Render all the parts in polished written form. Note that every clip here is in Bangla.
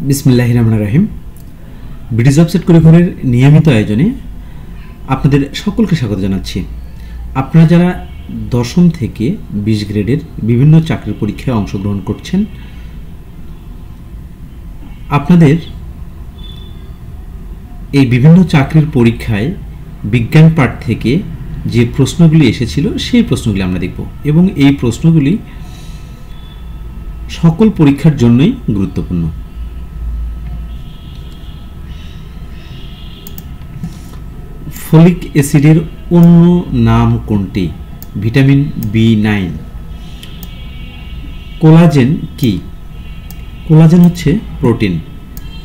বিসমিল্লাহির রহমানির রহিম। বিডি জব সেট কারিকুলারের নিয়মিত আয়োজনে আপনাদের সকলকে স্বাগত জানাচ্ছি। আপনারা যারা দশম থেকে 20 গ্রেডের বিভিন্ন চাকরির পরীক্ষায় অংশগ্রহণ করছেন, আপনাদের এই বিভিন্ন চাকরির পরীক্ষায় বিজ্ঞান পাঠ থেকে যে প্রশ্নগুলি এসেছিল সেই প্রশ্নগুলি আমরা দেখব এবং এই প্রশ্নগুলি সকল পরীক্ষার জন্যই গুরুত্বপূর্ণ। ফলিক অ্যাসিডের অন্য নাম কোনটি? Vitamin B9। কোলাজেন কি? কোলাজেন হচ্ছে প্রোটিন।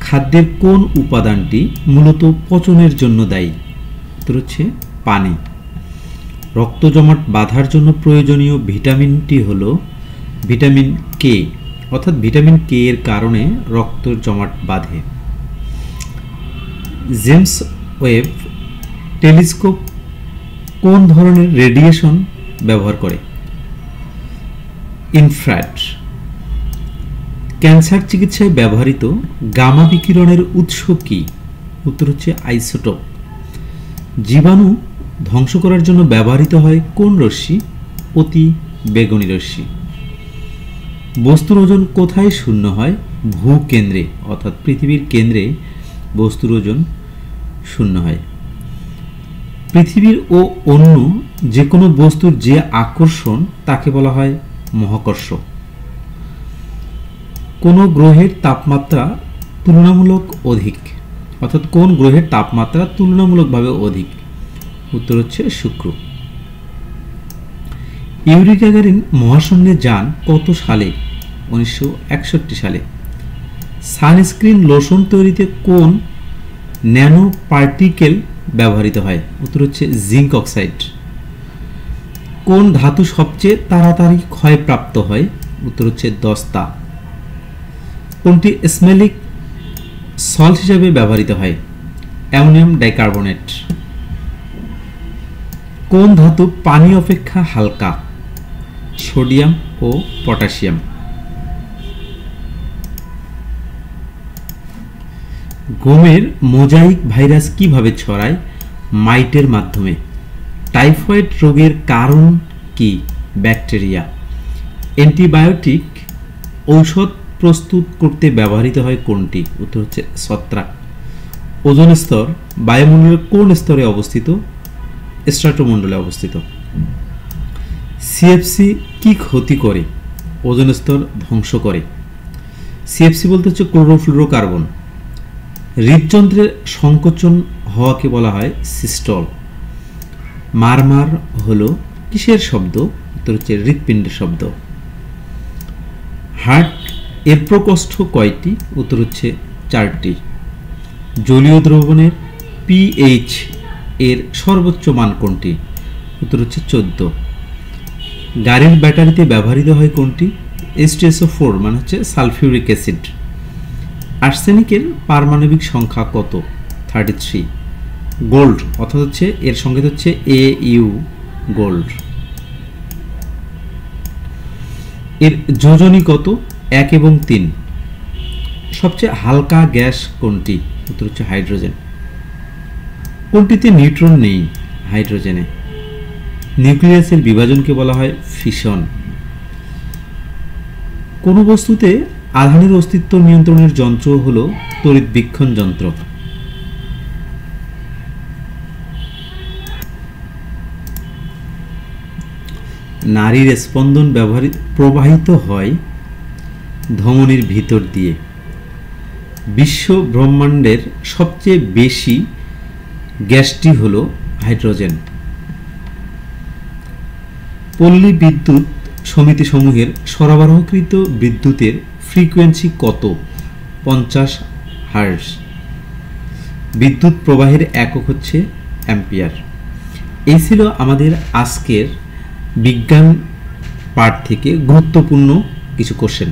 খাদ্যের কোন উপাদানটি মূলত পচনের জন্য দায়ী? উত্তর হচ্ছে পানি। রক্ত জমাট বাঁধার জন্য প্রয়োজনীয় ভিটামিনটি হলো ভিটামিন কে, অর্থাৎ ভিটামিন কে এর কারণে রক্ত জমাট বাঁধে। জেমস ওয়েব টেলিস্কোপ কোন ধরনের রেডিয়েশন ব্যবহার করে? ইনফ্রারেড। ক্যান্সার চিকিৎসায় ব্যবহৃত গামা বিকিরণের উৎস কি? উত্তর হচ্ছে আইসোটোপ। জীবাণু ধ্বংস করার জন্য ব্যবহৃত হয় কোন রশ্মি? অতি বেগুনি রশ্মি। বস্তুর ওজন কোথায় শূন্য হয়? ভূকেন্দ্রে, অর্থাৎ পৃথিবীর কেন্দ্রে বস্তুর ওজন শূন্য হয়। পৃথিবীর ও অন্য যে কোনো বস্তুর যে আকর্ষণ তাকে বলা হয় মহাকর্ষ। কোন গ্রহের তাপমাত্রা তুলনামূলক অধিক, অর্থাৎ কোন গ্রহের তাপমাত্রা তুলনামূলকভাবে অধিক? উত্তর হচ্ছে শুক্র। ইউরি গ্যাগারিন মহাশূন্যে যান কত সালে? 1961 সালে। সানস্ক্রিন লোশন তৈরিতে কোন ন্যানো পার্টিকেল ব্যবহৃত হয়? উত্তর হচ্ছে জিঙ্ক অক্সাইড। কোন ধাতু সবচেয়ে তাড়াতাড়ি ক্ষয়প্রাপ্ত হয়? উত্তর হচ্ছে দস্তা। কোনটি স্মেলিক সল্ট হিসেবে ব্যবহৃত হয়? অ্যামোনিয়াম ডাইকার্বনেট। কোন ধাতু পানি অপেক্ষা হালকা? সোডিয়াম ও পটাশিয়াম। গমের মোজাইক ভাইরাস কিভাবে ছড়ায়? মাইটের মাধ্যমে। টাইফয়েড রোগের কারণ কি? ব্যাকটেরিয়া। অ্যান্টিবায়োটিক ঔষধ প্রস্তুত করতে ব্যবহৃত হয় কোনটি? উত্তর হচ্ছে ছত্রাক। ওজোন স্তর বায়ুমণ্ডলের কোন স্তরে অবস্থিত? স্ট্র্যাটোমণ্ডলে অবস্থিত। সিএফসি কি ক্ষতি করে? ওজোন স্তর ধ্বংস করে। সিএফসি বলতে হচ্ছে ক্লোরোফ্লুরোকার্বন। হৃদযন্ত্রের সংকোচন হওয়াকে বলা হয় সিস্টল। মারমার হলো কিসের শব্দ? উত্তর হচ্ছে হৃৎপিণ্ডের শব্দ। হার্ট এর প্রকোষ্ঠ কয়টি? উত্তর হচ্ছে 4টি। জলীয় দ্রবণের পিএইচ এর সর্বোচ্চ মান কোনটি? উত্তর হচ্ছে 14। গাড়ির ব্যাটারিতে ব্যবহৃত হয় কোনটি? H2SO4 মানে হচ্ছে সালফিউরিক অ্যাসিড। আর্সেনিকের পারমাণবিক সংখ্যা কত? 33। গোল্ড, অর্থাৎ হচ্ছে এর সংকেত হচ্ছে AU, গোল্ড। এর যোজনী কত? 1 এবং 3। সবচেয়ে হালকা গ্যাস কোনটি? উত্তর হচ্ছে হাইড্রোজেন। কোনটিতে নিউট্রন নেই? হাইড্রোজেনে। নিউক্লিয়াসের বিভাজনকে বলা হয় ফিশন। কোন বস্তুতে আধানের অস্তিত্ব নিয়ন্ত্রণের যন্ত্র হলো তড়িৎবীক্ষণ যন্ত্র। নারীর স্পন্দন প্রবাহিত হয় ধমনীর ভিতর দিয়ে। বিশ্ব ব্রহ্মাণ্ডের সবচেয়ে বেশি গ্যাসটি হলো হাইড্রোজেন। পল্লী বিদ্যুৎ সমিতিসমূহের সরবরাহকৃত বিদ্যুতের ফ্রিকোয়েন্সি কত? 50 হার্জ। বিদ্যুৎ প্রবাহের একক হচ্ছে অ্যাম্পিয়ার। এই ছিল আমাদের আজকের বিজ্ঞান পাঠ থেকে গুরুত্বপূর্ণ কিছু কোশ্চেন।